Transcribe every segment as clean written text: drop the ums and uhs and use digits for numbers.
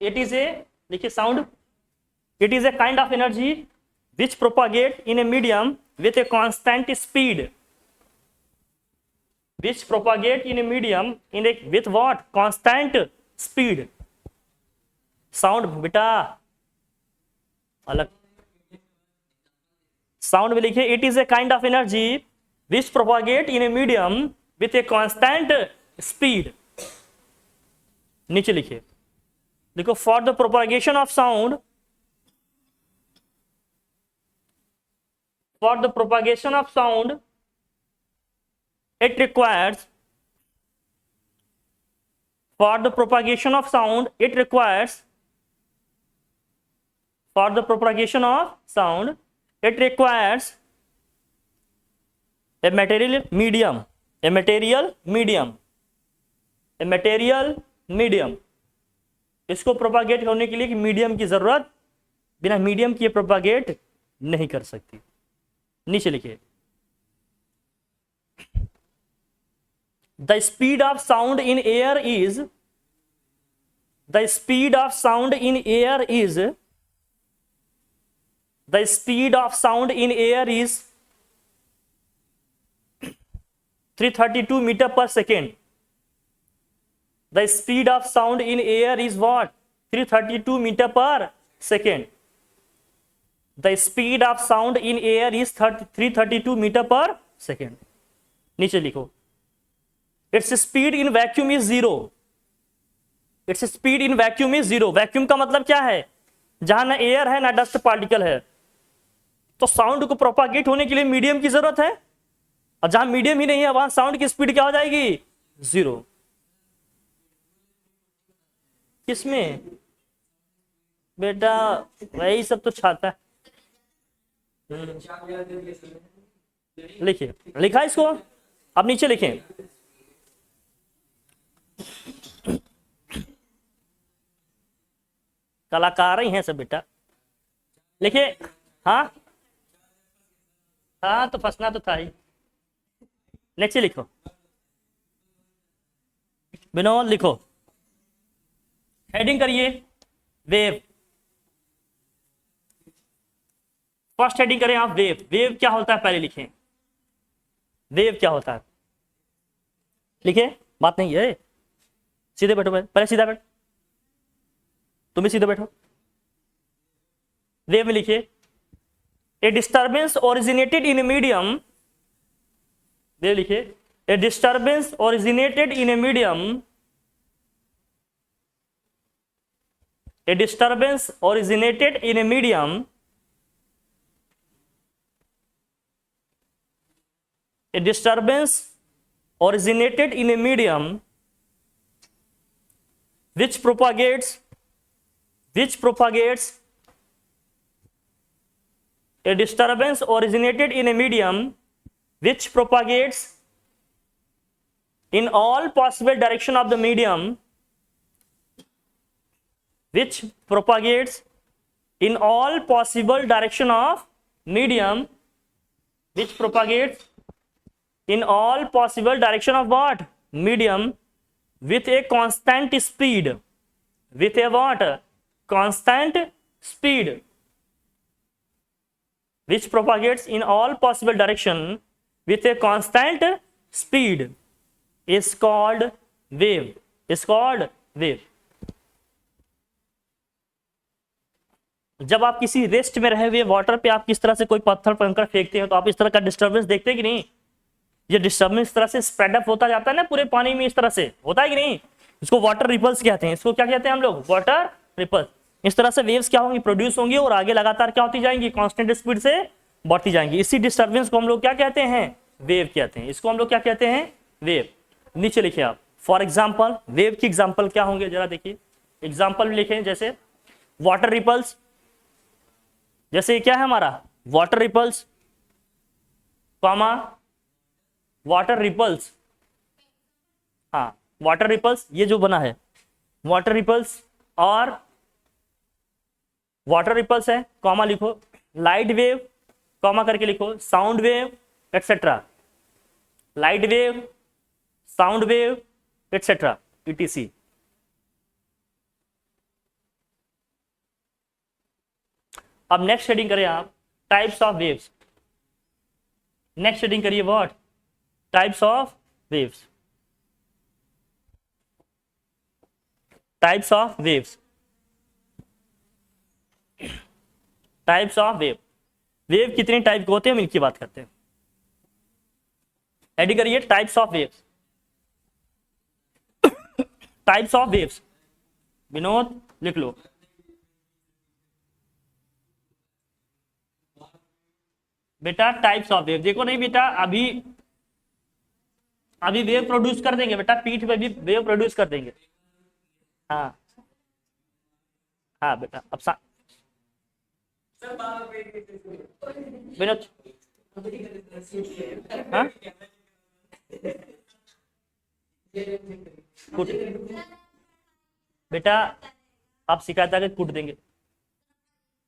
It is a, देखिए sound, it is a kind of energy which propagate in a medium with a constant speed, which propagate in a medium in a with what constant speed. Sound बेटा अलग, sound में लिखिए it is a kind of energy which propagate in a medium with a constant speed. नीचे लिखिए, देखो for the propagation of sound, for the propagation of sound it requires, for the propagation of sound it requires, for the propagation of sound it requires a material medium, a material medium, a material medium। इसको propagate होने के लिए medium की जरूरत, बिना medium के propagate नहीं कर सकती। नीचे लिखिए, the speed of sound in air is, the speed of sound in air is, the speed of sound in air is 332 meter per second। The speed of sound in air is what? 332 meter per second। The speed of sound in air is 332 meter per second। नीचे लिखो, its speed in vacuum is zero, its speed in vacuum is zero. Vacuum का मतलब क्या है? जहां ना air है ना डस्ट पार्टिकल है, तो साउंड को प्रोपागेट होने के लिए मीडियम की जरूरत है, और जहां मीडियम ही नहीं है वहां साउंड की स्पीड क्या हो जाएगी? जीरो। किसमें बेटा? वही सब तो छाता है। लिखिए, लिखा इसको, अब नीचे लिखें, कलाकार ही हैं सब बेटा। लिखिए, हाँ हाँ तो फंसना तो था ही। नीचे लिखो, विनोद लिखो, हेडिंग करिए वेव। फर्स्ट हेडिंग करें आप वेव। वेव क्या होता है पहले लिखें, वेव क्या होता है लिखिए, बात नहीं है, सीधे बैठो, पहले सीधा बैठ, तुम भी सीधे बैठो। वेव में लिखिए, a disturbance originated in a medium, wave लिखिए, a disturbance originated in a medium, a disturbance originated in a medium, a disturbance originated in a medium which propagates a disturbance originated in a medium which propagates in all possible direction of the medium, which propagates in all possible direction of medium, which propagates in all possible direction of what? Medium, with a constant speed, with a what? Constant speed, which propagates in all possible direction with a constant speed, is called wave, is called wave। जब आप किसी rest में रहे हुए water पे आप किस तरह से कोई पत्थर कंकड़ फेंकते हैं तो आप इस तरह का डिस्टर्बेंस देखते हैं कि नहीं? ये डिस्टर्बेंस इस तरह से स्प्रेड अप होता जाता है ना पूरे पानी में, इस तरह से होता है कि नहीं? इसको वाटर रिपल्स कहते हैं। इसको क्या कहते हैं हम लोग? Water ripples. इस तरह से वेव्स क्या होंगी? प्रोड्यूस होंगी और आगे लगातार क्या होती जाएंगी? कांस्टेंट स्पीड से बढ़ती जाएंगी। इसी डिस्टर्बेंस को हम लोग क्या कहते हैं? वेव कहते हैं। इसको हम लोग क्या कहते हैं? वेव। नीचे लिखिए आप, फॉर एग्जाम्पल, वेव की एग्जाम्पल क्या होंगे जरा देखिए। एग्जाम्पल लिखें, जैसे वाटर रिपल्स, जैसे क्या है हमारा water ripples, comma water ripples, हाँ वाटर रिपल्स, ये जो बना है वाटर रिपल्स, और वाटर रिपल्स है, कॉमा लिखो, लाइट वेव, कॉमा करके लिखो, sound wave etcetera, light wave, sound wave etcetera, etc। अब नेक्स्ट हेडिंग करें आप, types of waves. Next heading करिए what, types of waves. Types of waves, types of wave. Wave कितने type के होते हैं हम इनकी बात करते हैं। हेडिंग करिए types of waves. Types of waves, Vinod लिख लो। बेटा टाइप्स ऑफ वेव देखो, नहीं बेटा अभी अभी वेव प्रोड्यूस कर देंगे बेटा, पीठ पे भी वेव प्रोड्यूस कर देंगे। हाँ हाँ बेटा, अब विनोद, हाँ कूट बेटा, आप शिकायत आगे कूट देंगे,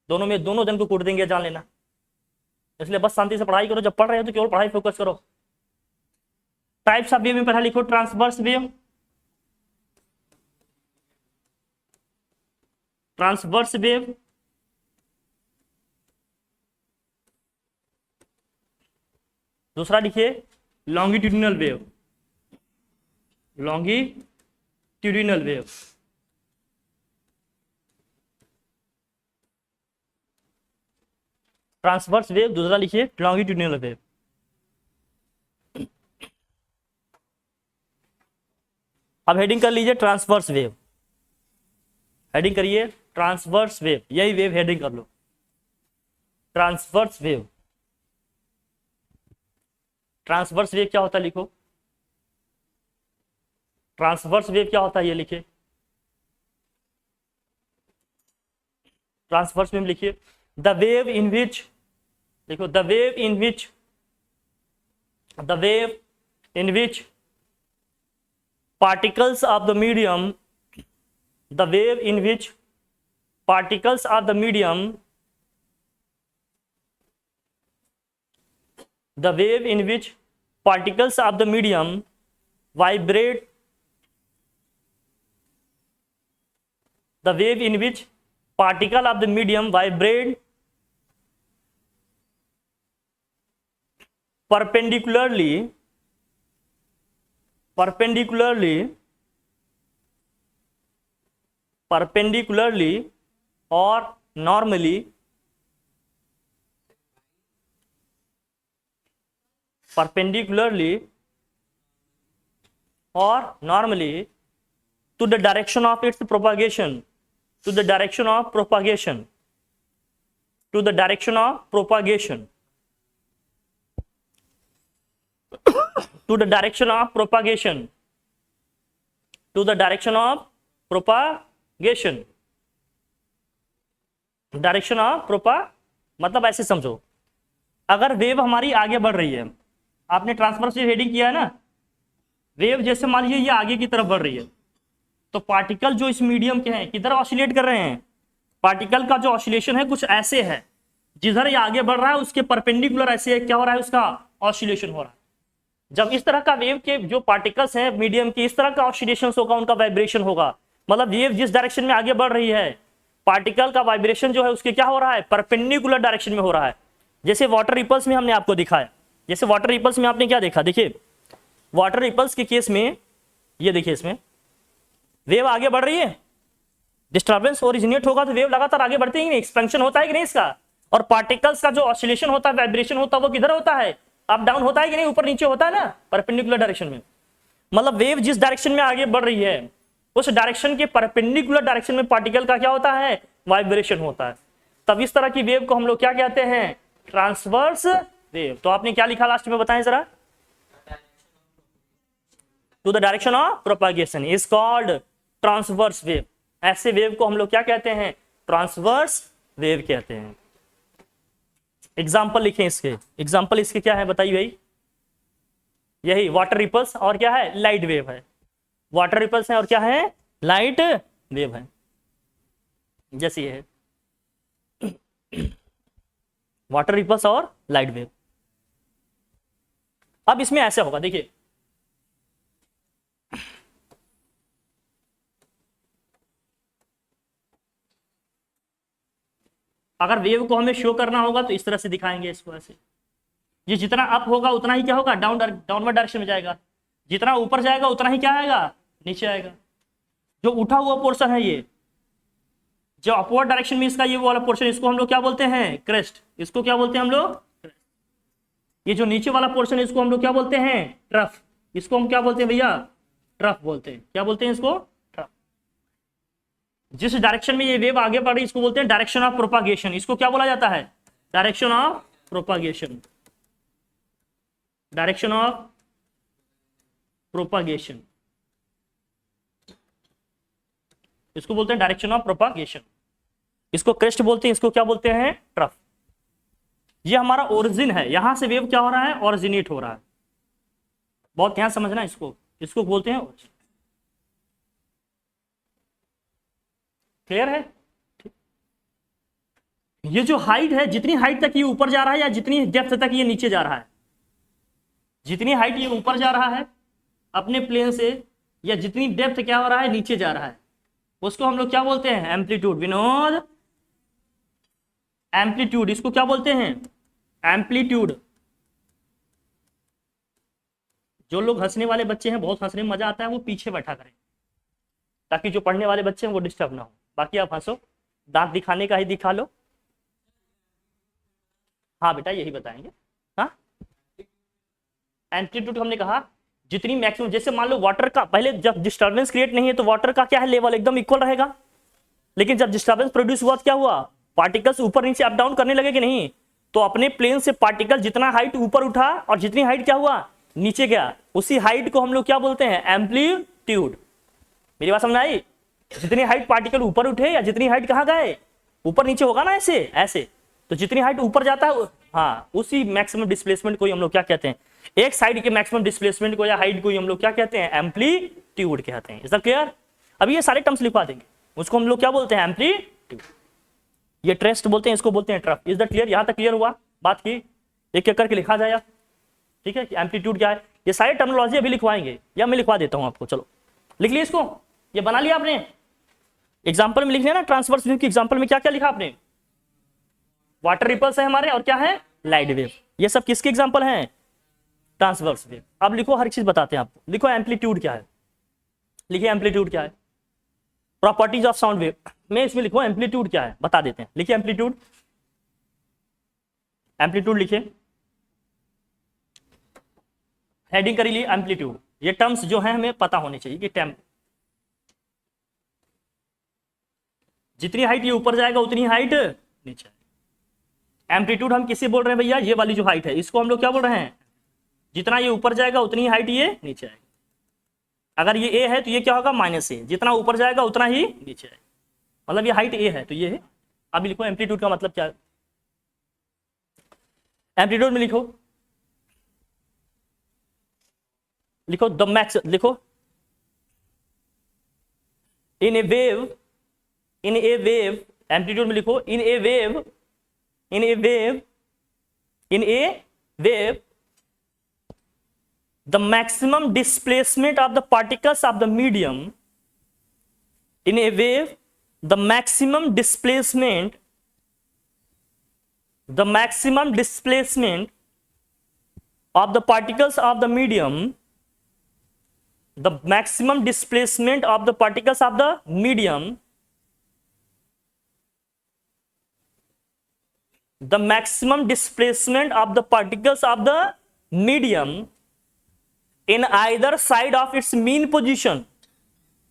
दोनों में दोनों जन को कूट देंगे, जान लेना। इसलिए बस शांति से पढ़ाई करो, जब पढ़ रहे हो तो केवल पढ़ाई फोकस करो। टाइप्स ऑफ वेव में पहला लिखो ट्रांसवर्स वेव। ट्रांसवर्स वेव, दूसरा लिखिए longitudinal wave. Longitudinal wave, transverse wave, दूसरा लिखिए लॉन्गिट्यूडिनल वेव। अब हेडिंग कर लीजिए ट्रांसवर्स वेव। हेडिंग करिए ट्रांसवर्स वेव, यही वेव हेडिंग कर लो, ट्रांसवर्स वेव। ट्रांसवर्स वेव क्या होता है लिखो, ट्रांसवर्स वेव क्या होता है ये लिखिए। ट्रांसवर्स वेव लिखिए द वेव इन विच, लिखो the wave in which, the wave in which particles of the medium, the wave in which particles of the medium, the wave in which particles of the medium vibrate, the wave in which particle of the medium vibrate perpendicularly, perpendicularly or normally, perpendicularly or normally to the direction of its propagation, to the direction of propagation, to the direction of propagation, to the direction of propagation, to the direction of propagation, direction of प्रोपा, मतलब ऐसे समझो, अगर wave हमारी आगे बढ़ रही है, आपने ट्रांसवर्स वेव हेडिंग किया है ना, वेव जैसे मान लीजिए ये आगे की तरफ बढ़ रही है, तो पार्टिकल जो इस मीडियम के हैं किधर ऑसिलेट कर रहे हैं, पार्टिकल का जो ऑसिलेशन है कुछ ऐसे है, जिधर ये आगे बढ़ रहा है उसके परपेंडिकुलर ऐसे है, क्या हो रहा है उसका ऑसिलेशन हो रहा है। जब इस तरह का वेव के जो पार्टिकल्स हैं मीडियम की, इस तरह का ऑसिलेशन होगा, उनका वाइब्रेशन होगा, मतलब वेव जिस डायरेक्शन में आगे बढ़ रही है, पार्टिकल का वाइब्रेशन जो है उसके क्या हो रहा है, परपेंडिकुलर डायरेक्शन में हो रहा है। जैसे वाटर रिपल्स में हमने आपको दिखाया, जैसे वाटर रिपल्स में आपने क्या देखा, देखिए वाटर रिपल्स के केस में ये देखिए, इसमें वेव आगे बढ़ रही है, डिस्टर्बेंस ओरिजिनेट होगा तो वेव लगातार आगे बढ़ती है नहीं, एक्सपेंशन होता है कि नहीं इसका, और पार्टिकल्स का जो ऑसिलेशन होता है, वाइब्रेशन होता है, वो किधर होता है, अप डाउन होता है कि नहीं, ऊपर नीचे होता है ना, परपेंडिकुलर डायरेक्शन में। मतलब वेव जिस डायरेक्शन में आगे बढ़ रही है उस डायरेक्शन के परपेंडिकुलर डायरेक्शन में पार्टिकल का क्या होता है, वाइब्रेशन होता है। तब इस तरह की वेव को हम लोग क्या कहते हैं, ट्रांसवर्स वेव। तो आपने क्या लिखा लास्ट में बताएं जरा, to the direction of propagation is called transverse wave. ऐसे वेव को हम लोग क्या कहते हैं, ट्रांसवर्स वेव कहते हैं। एग्जाम्पल लिखें इसके, एग्जाम्पल इसके क्या है बताइए भाई, यही वाटर रिपल्स और क्या है, लाइट वेव है। वाटर रिपल्स है और क्या है, लाइट वेव है, जैसे ये है वाटर रिपल्स और लाइट वेव। अब इसमें ऐसे होगा, देखिए अगर वेव को हमें शो करना होगा तो इस तरह से दिखाएंगे इसको ऐसे। ये जितना अप होगा उतना ही क्या होगा, डाउनवर्ड डायरेक्शन में जाएगा, जितना ऊपर जाएगा उतना ही क्या आएगा, नीचे आएगा। जो उठा हुआ पोर्शन है ये, जो अपवर्ड डायरेक्शन में इसका ये वाला पोर्शन, इसको हम लोग क्या बोलते हैं, क्रेस्ट। इसको क्या बोलते हैं हम लोग, ये जो नीचे वाला पोर्शन है इसको हम लोग क्या बोलते हैं, ट्रफ। इसको हम क्या बोलते हैं भैया, ट्रफ बोलते हैं। क्या बोलते हैं इसको, ट्रफ। जिस डायरेक्शन में ये वेव आगे बढ़ रही है इसको बोलते हैं डायरेक्शन ऑफ प्रोपागेशन। इसको क्या बोला जाता है, direction of propagation, direction of propagation, इसको बोलते हैं डायरेक्शन ऑफ प्रोपागेशन। इसको क्रेस्ट बोलते हैं, इसको क्या बोलते हैं, ट्रफ। ये हमारा ओरिजिन है, यहां से वेव क्या हो रहा है, ओरिजिनेट हो रहा है। बहुत ध्यान समझना इसको, इसको बोलते हैं ओरिजिन। क्लियर है। ये जो हाइट है, जितनी हाइट तक ये ऊपर जा रहा है या जितनी डेप्थ तक ये नीचे जा रहा है, जितनी हाइट ये ऊपर जा रहा है अपने प्लेन से, या जितनी डेप्थ क्या हो रहा है, नीचे जा रहा है, उसको हम लोग क्या बोलते हैं, एम्पलीट्यूड। विनोद, एम्पलीट्यूड, इसको क्या बोलते हैं, एम्पलीट्यूड। जो लोग हंसने वाले बच्चे हैं, बहुत हंसने में मजा आता है, वो पीछे बैठा करें ताकि जो पढ़ने वाले बच्चे हैं वो डिस्टर्ब ना हो। बाकी आप हंसो, दांत दिखाने का ही दिखा लो। हाँ बेटा यही बताएंगे। हाँ, एम्पलीट्यूड हमने कहा जितनी मैक्सिमम, जैसे मान लो वाटर का, पहले जब डिस्टर्बेंस क्रिएट नहीं है तो वाटर का क्या है, लेवल एकदम इक्वल रहेगा। लेकिन जब डिस्टर्बेंस प्रोड्यूस हुआ तो क्या हुआ, पार्टिकल्स ऊपर नीचे अप डाउन करने लगे कि नहीं। तो अपने प्लेन से पार्टिकल जितना हाइट ऊपर उठा और जितनी हाइट क्या हुआ, नीचे गया, उसी हाइट को हम लोग क्या बोलते हैं, एम्पलीट्यूड। मेरी बात समझ आई। जितनी हाइट पार्टिकल ऊपर उठे या जितनी हाइट कहाँ गए, ऊपर नीचे होगा ना, ऐसे ऐसे। तो जितनी हाइट ऊपर जाता है, हाँ, उसी मैक्सिमम डिस्प्लेसमेंट को हम लोग क्या कहते हैं, एक साइड के मैक्सिमम डिस्प्लेसमेंट को या हाइट को हम लोग क्या कहते हैं, एम्पलीट्यूड कहते हैं। Is that clear. अब ये सारे टर्म्स लिखवा देंगे, उसको हम लोग क्या बोलते हैं, एम्पलीट्यूड। ये ट्रेस्ट बोलते हैं, इसको बोलते हैं ट्रफ। Is that clear. यहां तक क्लियर हुआ बात की, एक एक करके लिखा जाए। ठीक है, एम्पलीट्यूड क्या है, ये सारे टर्मिनोलॉजी अभी लिखवाएंगे या मैं लिखवा देता हूं आपको। चलो लिख लिया इसको, ये बना लिया आपने। एग्जाम्पल में लिख लिया ना, ट्रांसवर्स वेव की एग्जाम्पल में क्या क्या लिखा आपने, वाटर रिपल्स है हमारे, और क्या है, लाइट वेव। ये सब किसके एग्जाम्पल हैं, ट्रांसवर्स वेव। अब लिखो, हर चीज बताते हैं आपको। लिखो एम्पलीट्यूड क्या है, लिखिए एम्पलीट्यूड क्या है, प्रॉपर्टीज ऑफ साउंड वेव में इसमें लिखो एम्पलीट्यूड क्या है, बता देते हैं। लिखिए एम्पलीट्यूड, एम्पलीट्यूड लिखिए, हेडिंग कर लिए एम्पलीट्यूड। ये टर्म्स जो है हमें पता होने चाहिए कि टेम, जितनी हाइट ये ऊपर जाएगा उतनी हाइट नीचे। एम्पलीट्यूड हम किसे बोल रहे हैं भैया, ये वाली जो हाइट है इसको हम लोग क्या बोल रहे हैं, जितना ये ऊपर जाएगा उतनी हाइट ये नीचे आएगी। अगर ये ए है तो ये क्या होगा, माइनस ए, जितना ऊपर जाएगा उतना ही नीचे आएगा, मतलब ये हाइट ए है तो ये है। अब लिखो एम्पलीट्यूड का मतलब क्या है, एम्पलीट्यूड में लिखो, लिखो द मैक्स, लिखो in a wave, in a wave, amplitude में लिखो in a wave, in a wave, in a wave, the maximum displacement of the particles of the medium in a wave, the maximum displacement, the maximum displacement of the particles of the medium, the maximum displacement of the particles of the medium, the maximum displacement of the particles of the medium in either side of its mean position,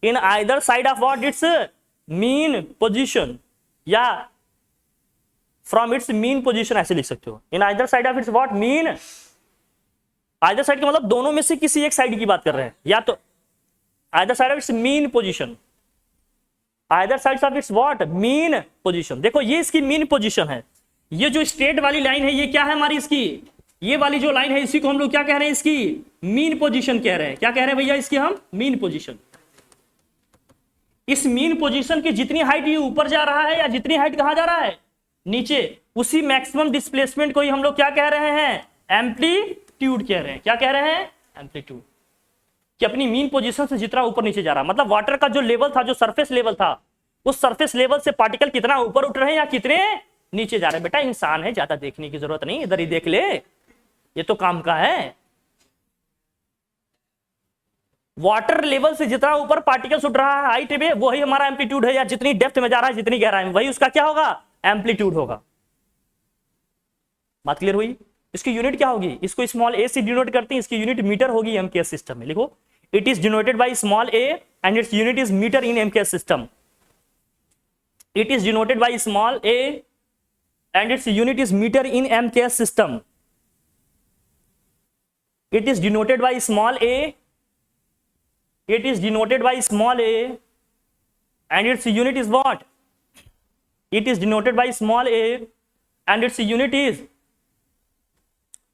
in either side of what, its mean position, या from its mean position ऐसे लिख सकते हो। in either side of its what, mean, either side का मतलब दोनों में से किसी एक साइड की बात कर रहे हैं, या तो either side of its mean position, either sides of its what, mean position। देखो ये इसकी mean position है, ये जो स्ट्रेट वाली लाइन है ये क्या है हमारी, इसकी ये वाली जो लाइन है इसी को हम लोग क्या कह रहे हैं, इसकी मीन पोजीशन कह रहे हैं। क्या कह रहे हैं भैया, इसकी हम मीन पोजीशन। इस मीन पोजीशन की जितनी हाइट ये ऊपर जा रहा है या जितनी हाइट कहां जा रहा है, नीचे, उसी मैक्सिमम डिस्प्लेसमेंट को ही हम लोग क्या कह रहे हैं, एम्पलीट्यूड कह रहे हैं। क्या कह रहे हैं, एम्पलीट्यूड। कि अपनी मीन पोजीशन से जितना ऊपर नीचे जा रहा, मतलब वाटर का जो लेवल था, जो सरफेस लेवल था, उस सरफेस लेवल से पार्टिकल कितना ऊपर उठ रहे हैं या कितने नीचे जा रहा है। बेटा इंसान है, ज्यादा देखने की जरूरत नहीं, इधर ही देख ले, ये तो काम का है। वाटर लेवल से जितना ऊपर पार्टिकल्स उठ रहा है हाइट में, वही हमारा एम्पलीट्यूड है, या जितनी डेप्थ में जा रहा है, जितनी गहराई में, वही उसका क्या होगा, एम्पलीट्यूड होगा। बात क्लियर हुई? इसकी यूनिट क्या होगी, इसको स्मॉल ए से डिनोट करते हैं, इसकी यूनिट मीटर होगी एमकेएस सिस्टम में। लिखो, it is denoted by small a and its unit is metre in MKS system. It is denoted by small a and its unit is metre in MKS system. It is denoted by small a, it is denoted by small a and its unit is what? It is denoted by small a and its unit is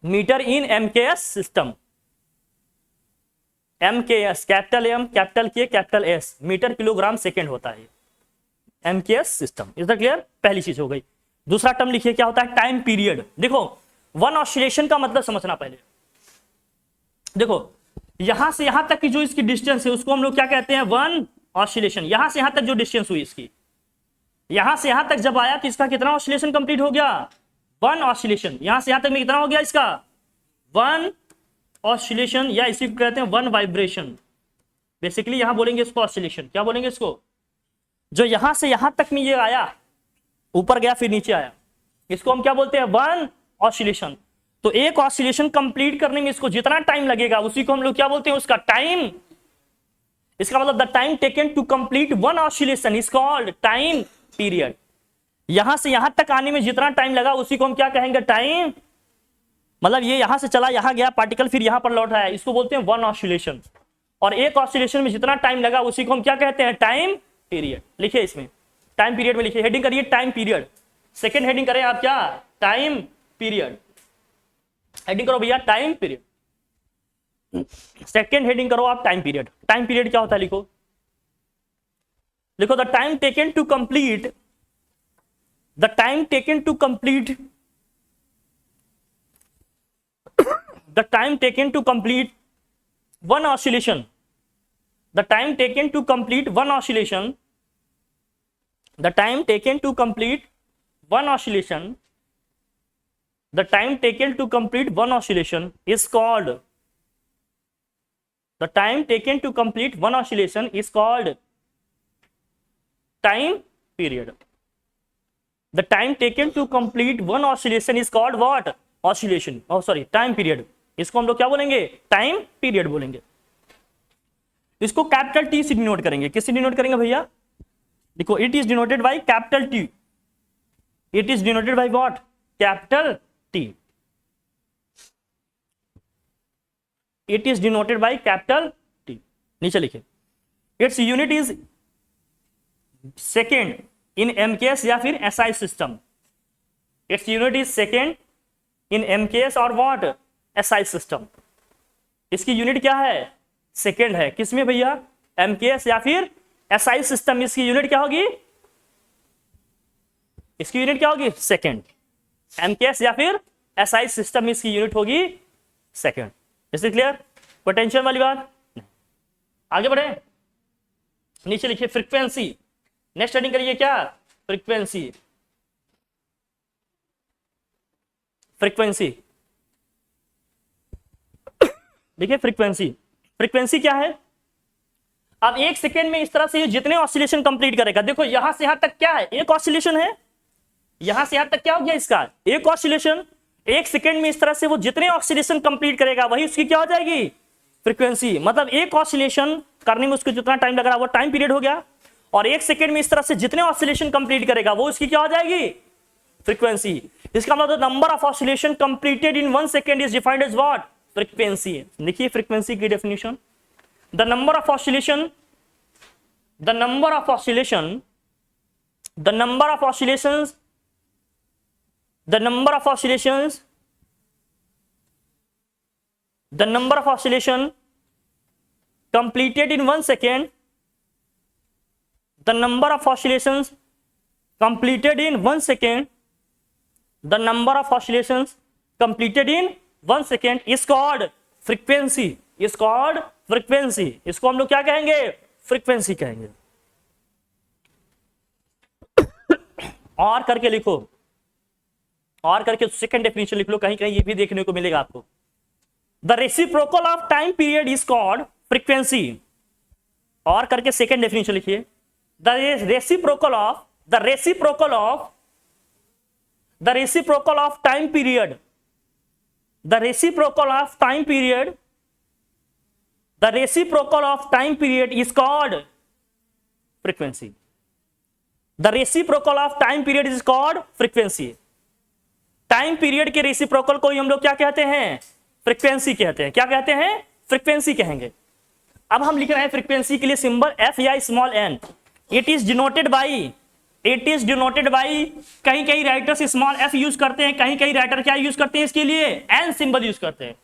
meter in MKS system. MKS, capital M, capital K, capital S, metre kilogram second होता है MKS system. Is that clear? पहली चीज हो गई। दूसरा term लिखिए, क्या होता है, टाइम पीरियड। देखो, वन ऑसिलेशन का मतलब समझना पहले। देखो, यहां से यहां तक की जो इसकी डिस्टेंस है उसको हम लोग क्या कहते हैं, वन ऑसिलेशन। यहां से यहां तक जो डिस्टेंस हुई इसकी, यहां से यहां तक जब आया तो इसका कितना ऑसिलेशन कंप्लीट हो गया, वन ऑसिलेशन। यहां से यहां तक में कितना हो गया इसका, वन ऑसिलेशन, या इसी को कहते हैं वन वाइब्रेशन। बेसिकली यहां बोलेंगे इसको ऑसिलेशन। क्या बोलेंगे इसको, जो यहां से यहां तक में ये आया, ऊपर गया फिर नीचे आया, इसको हम क्या बोलते हैं, वन ऑसिलेशन। तो एक ऑसिलेशन कंप्लीट करने में इसको जितना टाइम लगेगा उसी को हम लोग क्या बोलते हैं, उसका टाइम। इसका मतलब the time taken to complete one oscillation is called time period. यहां से यहां तक आने में जितना टाइम लगा उसी को हम क्या कहेंगे, टाइम। मतलब ये यहां से चला, यहां गया पार्टिकल, फिर यहां पर लौट आया, इसको बोलते हैं वन ऑसिलेशन। और एक ऑसिलेशन में जितना टाइम लगा उसी को हम क्या कहते हैं, टाइम पीरियड। लिखिए इसमें, टाइम पीरियड में लिखिए, हेडिंग करिए टाइम पीरियड। सेकेंड हेडिंग करें आप क्या, टाइम पीरियड। हेडिंग करो भैया टाइम पीरियड। सेकेंड हेडिंग करो आप टाइम पीरियड। टाइम पीरियड क्या होता है, लिखो, लिखो, the time taken to complete, the time taken to complete, the time taken to complete one oscillation, the time taken to complete one oscillation, the time taken to complete one oscillation, the time taken to complete one oscillation is called, the time taken to complete one oscillation is called time period. The time taken to complete one oscillation is called what, oscillation, oh sorry, time period। इसको हम लोग क्या बोलेंगे, time period बोलेंगे। इसको capital T से denote करेंगे। किससे डिनोट करेंगे भैया, देखो, it is denoted by capital T. It is denoted by what, capital T. It is denoted by capital T. नीचे लिखे, its unit is second in MKS या फिर SI system. Its unit is second in MKS और what, SI system. इसकी unit क्या है, second है। किसमें भैया, MKS या फिर SI सिस्टम। इसकी यूनिट क्या होगी, इसकी यूनिट क्या होगी, सेकेंड। MKS या फिर SI सिस्टम, इसकी यूनिट होगी second. Is it clear? Potential वाली बात नहीं। आगे बढ़े, नीचे लिखिए फ्रीक्वेंसी। नेक्स्ट हेडिंग करिए क्या, फ्रीक्वेंसी। फ्रीक्वेंसी देखिए, फ्रीक्वेंसी, फ्रीक्वेंसी क्या है। अब एक सेकेंड में इस तरह से ये जितने ऑसिलेशन कंप्लीट करेगा, देखो यहां से यहां तक क्या है, एक ऑसिलेशन है, यहां से यहां तक क्या हो गया इसका, एक ऑसिलेशन। एक सेकेंड में इस तरह से वो जितने ऑसिलेशन कंप्लीट करेगा वही उसकी क्या हो जाएगी, फ्रीक्वेंसी। मतलब एक ऑसिलेशन करने में उसको जितना टाइम लग रहा है वो टाइम पीरियड हो गया, और एक सेकेंड में इस तरह से जितने ऑसिलेशन कंप्लीट करेगा वो उसकी क्या हो जाएगी, फ्रीक्वेंसी। इसका मतलब number of oscillation completed in 1 second is defined as what, frequency. देखिए फ्रीक्वेंसी की definition, the number of oscillation, the number of oscillation, the number of oscillations, the number of oscillations, the number of oscillation completed in 1 second, the number of oscillations completed in 1 second, the number of oscillations completed in 1 second is called frequency, is called frequency। इसको हम लोग क्या कहेंगे, frequency कहेंगे। और करके लिखो, और करके सेकंड डेफिनेशन लिख लो, कहीं कहीं ये भी देखने को मिलेगा आपको। The reciprocal of time period is called frequency. और करके सेकंड डेफिनेशन लिखिए, the reciprocal of time period, the reciprocal of time period is called frequency. The reciprocal of time period is called frequency. Time period के reciprocal को ही हम लोग क्या कहते हैं? फ्रीक्वेंसी कहते हैं। क्या कहते हैं? फ्रीक्वेंसी कहेंगे। अब हम लिख रहे हैं फ्रीक्वेंसी के लिए सिंबल एफ या small N. It is denoted by कहीं कहीं राइटर्स स्मॉल एफ यूज करते हैं, कहीं कहीं राइटर क्या यूज करते हैं इसके लिए? एन सिंबल यूज करते हैं।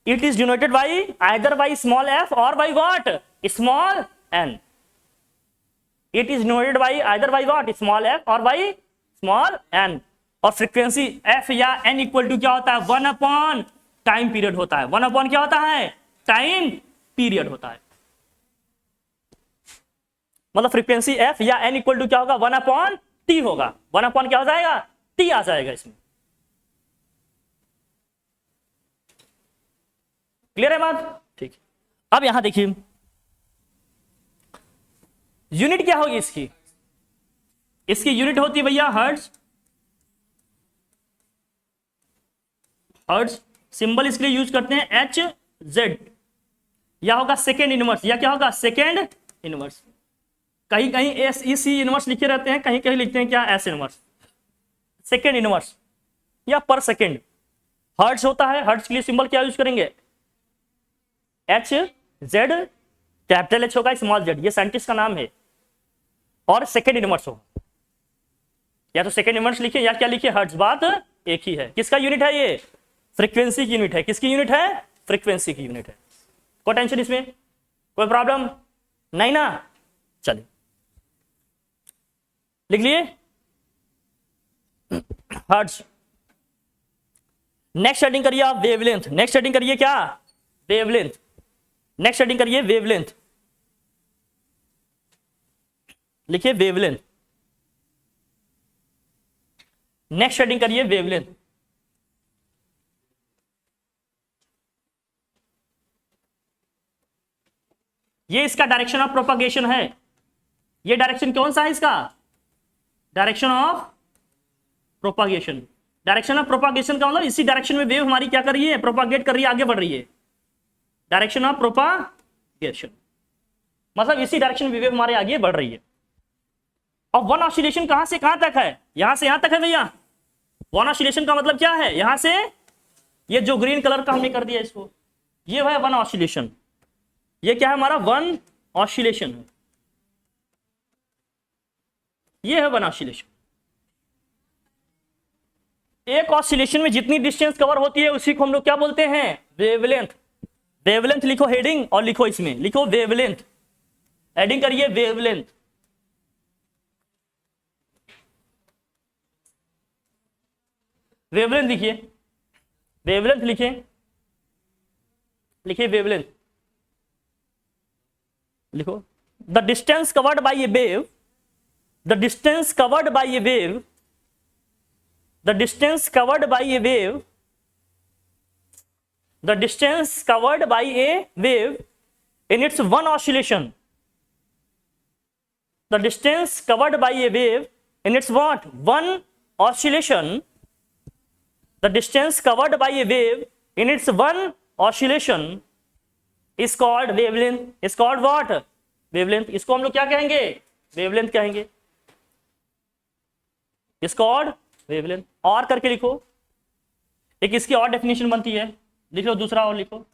It is denoted by either by small F और by what? Small N. It is denoted by either by what? Small F और बाई स्मॉल एन। और फ्रीक्वेंसी एफ या एन इक्वल टू क्या होता है? 1 upon time period होता है। 1 upon क्या होता है? टाइम पीरियड होता है। मतलब फ्रीक्वेंसी एफ या एन इक्वल टू क्या होगा? 1 अपॉन टी होगा। 1 अपॉन क्या हो जाएगा? टी आ जाएगा इसमें। क्लियर है बात? ठीक। अब यहां देखिए यूनिट क्या होगी इसकी? इसकी यूनिट होती है भैया हर्ट्ज। सिंबल इसके लिए यूज करते हैं एच जेड, या होगा सेकेंड इनवर्स, या क्या होगा? Second inverse. कहीं कहीं एस ई सी इनवर्स लिखे रहते हैं, कहीं कहीं लिखते हैं क्या? एस इनवर्स, सेकेंड इनवर्स या पर सेकेंड। हर्ट्ज होता है, हर्ट्ज के लिए सिंबल क्या यूज करेंगे? एच जेड, कैपिटल एच होगा, स्मॉल जेड, ये साइंटिस्ट का नाम है। और सेकेंड इनवर्स होगा, या तो सेकेंड इनवर्स लिखे या क्या लिखे? हर्ट्ज। बात एक ही है। किसका यूनिट है ये? फ्रीक्वेंसी की यूनिट है। किसकी यूनिट है? फ्रीक्वेंसी की यूनिट है। कोई टेंशन इसमें? कोई प्रॉब्लम नहीं ना? चलिए लिख लिए हर्ट्ज। नेक्स्ट हेडिंग करिए आप वेवलेंथ। नेक्स्ट हेडिंग करिए क्या? वेवलेंथ। नेक्स्ट हेडिंग करिए वेवलेंथ। लिखिए वेवलेंथ। नेक्स्ट हेडिंग करिए वेवलेंथ। ये इसका डायरेक्शन ऑफ प्रोपागेशन है। ये डायरेक्शन कौन सा है इसका? Direction of propagation. Direction of propagation का मतलब इसी डायरेक्शन में वेव हमारी क्या कर रही है? प्रोपागेट कर रही है, आगे बढ़ रही है। डायरेक्शन ऑफ प्रोपागेशन मतलब इसी डायरेक्शन में वेव हमारे आगे बढ़ रही है। और वन ऑसिलेशन कहां से कहां तक है? यहां से यहां तक है भैया। वन ऑसिलेशन का मतलब क्या है? यहां से ये जो ग्रीन कलर का हमने कर दिया इसको, ये है वन ऑसिलेशन। ये क्या है हमारा? वन ऑसिलेशन है। ये है वन ऑसिलेशन। एक ऑसिलेशन में जितनी डिस्टेंस कवर होती है उसी को हम लोग क्या बोलते हैं? वेवलेंथ। वेवलेंथ लिखो हेडिंग और लिखो इसमें, लिखो वेवलेंथ। हेडिंग करिए वेवलेंथ। वेवलेंथ लिखिए, वेवलेंथ लिखिए, लिखिए वेवलेंथ लिखो। The distance covered by A wave, the distance covered by a wave, the distance covered by a wave, the distance covered by a wave in its one oscillation, the distance covered by a wave in its what? One oscillation, the distance covered by a wave in its one oscillation is called wavelength, is called what? Wavelength। इसको हम लोग क्या कहेंगे? Wavelength कहेंगे। इसको और wavelength और करके लिखो। एक इसकी और डेफिनेशन बनती है, लिख लो दूसरा और लिखो।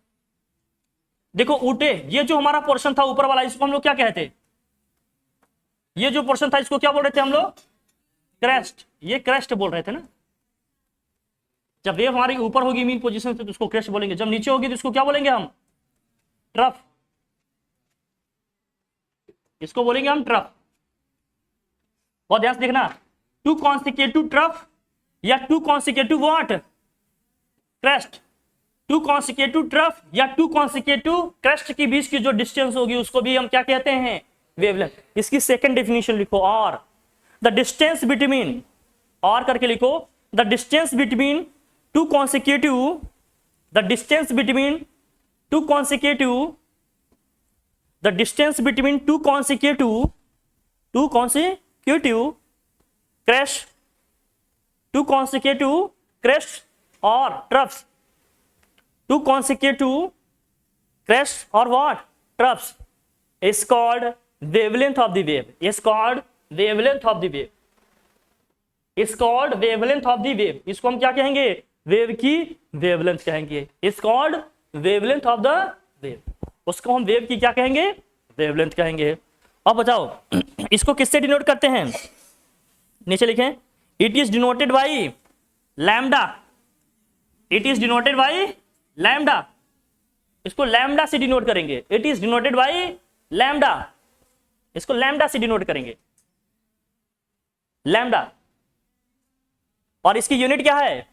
देखो ऊटे, ये जो हमारा पोर्शन था ऊपर वाला, इसको हम लोग क्या कहते? ये जो पोर्शन था इसको क्या बोल रहे थे हम लोग? क्रेस्ट। ये क्रेस्ट बोल रहे थे ना। जब वेव हमारी ऊपर होगी मीन पोजीशन से तो उसको क्रेस्ट बोलेंगे, जब नीचे होगी तो इसको क्या बोलेंगे हम? ट्रफ। इसको बोलेंगे हम ट्रफ। बहुत ध्यान से देखना, टू कॉन्सिक्यूटिव ट्रफ या to consecutive what? Crest. To consecutive trough या टू कॉन्सिक्यूटिव क्रेस्ट के बीच की जो डिस्टेंस होगी उसको भी हम क्या कहते हैं? वेवलेंथ। इसकी सेकंड डेफिनेशन लिखो, और द डिस्टेंस बिटवीन, और करके लिखो, the distance between two consecutive the distance between two consecutive the distance between two consecutive crest to consecutive crests or troughs, two consecutive crests or what troughs is called wavelength of the wave, is called wavelength of the wave, is called wavelength of the wave. इसको हम क्या कहेंगे? Wave की wavelength कहेंगे. is called wavelength of the wave. उसको हम wave की क्या कहेंगे? वेवलेंथ कहेंगे. अब बताओ इसको किससे डिनोट करते हैं? नीचे लिखें, it is denoted by lambda, it is denoted by lambda. इसको लैम्डा से डिनोट करेंगे. it is denoted by lambda, इसको लैम्डा से डिनोट करेंगे, लैम्डा. और इसकी यूनिट क्या है?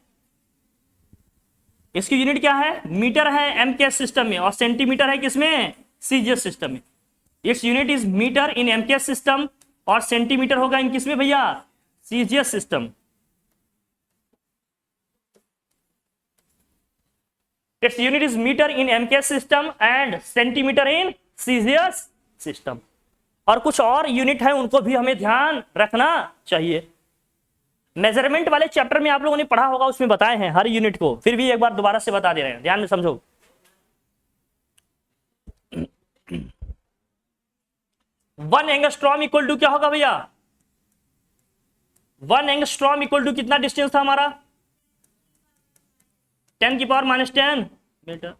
इसकी यूनिट क्या है? मीटर है एमकेएस सिस्टम में, और सेंटीमीटर है किसमें? सीजीएस सिस्टम में. Its unit is metre in MKS system, और सेंटीमीटर होगा इन किसमें भैया? CGS system. its unit is meter in MKS system and centimeter in CGS system. और कुछ और यूनिट है उनको भी हमें ध्यान रखना चाहिए. मेजरमेंट वाले चैप्टर में आप लोगों ने पढ़ा होगा, उसमें बताए हैं हर यूनिट को, फिर भी एक बार दोबारा से बता दे रहे हैं, ध्यान में समझो. 1 एंगस्ट्रॉम इक्वल टू क्या होगा भैया? 1 एंगस्ट्रॉम इक्वल टू कितना डिस्टेंस था हमारा? 10⁻⁻10 मीटर.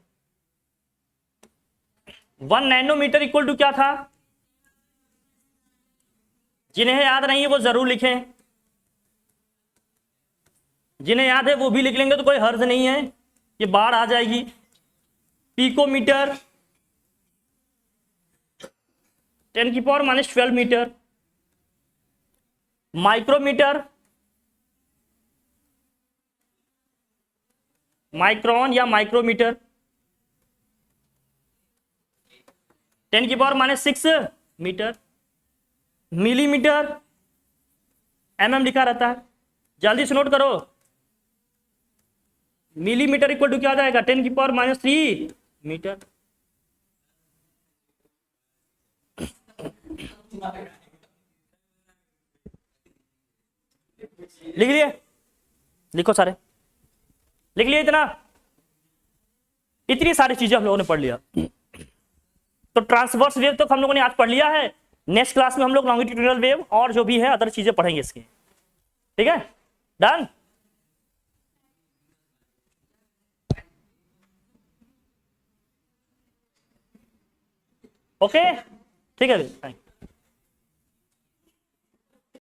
1 नैनोमीटर इक्वल टू क्या था? जिन्हें याद नहीं है वो जरूर लिखें, जिन्हें याद है वो भी लिख लेंगे तो कोई हर्ज नहीं है, ये बाढ़ आ जाएगी. Picometre 10⁻12 metre. माइक्रोमीटर, माइक्रोन या माइक्रोमीटर 10⁻6 मीटर. मिलीमीटर mm लिखा रहता है, जल्दी से नोट करो. मिलीमीटर इक्वल टू क्या आ जाएगा? 10⁻3 मीटर. लिख लिए? लिखो सारे, लिख लिया इतना? इतनी सारी चीजें हम लोगों ने पढ़ लिया. तो ट्रांसवर्स वेव तो हम लोगों ने आज पढ़ लिया है. नेक्स्ट क्लास में हम लोग लॉन्गिट्यूडिनल वेव और जो भी है अदर चीजें पढ़ेंगे इसकी. ठीक है, डन. ओके, ठीक है, थैंक यू.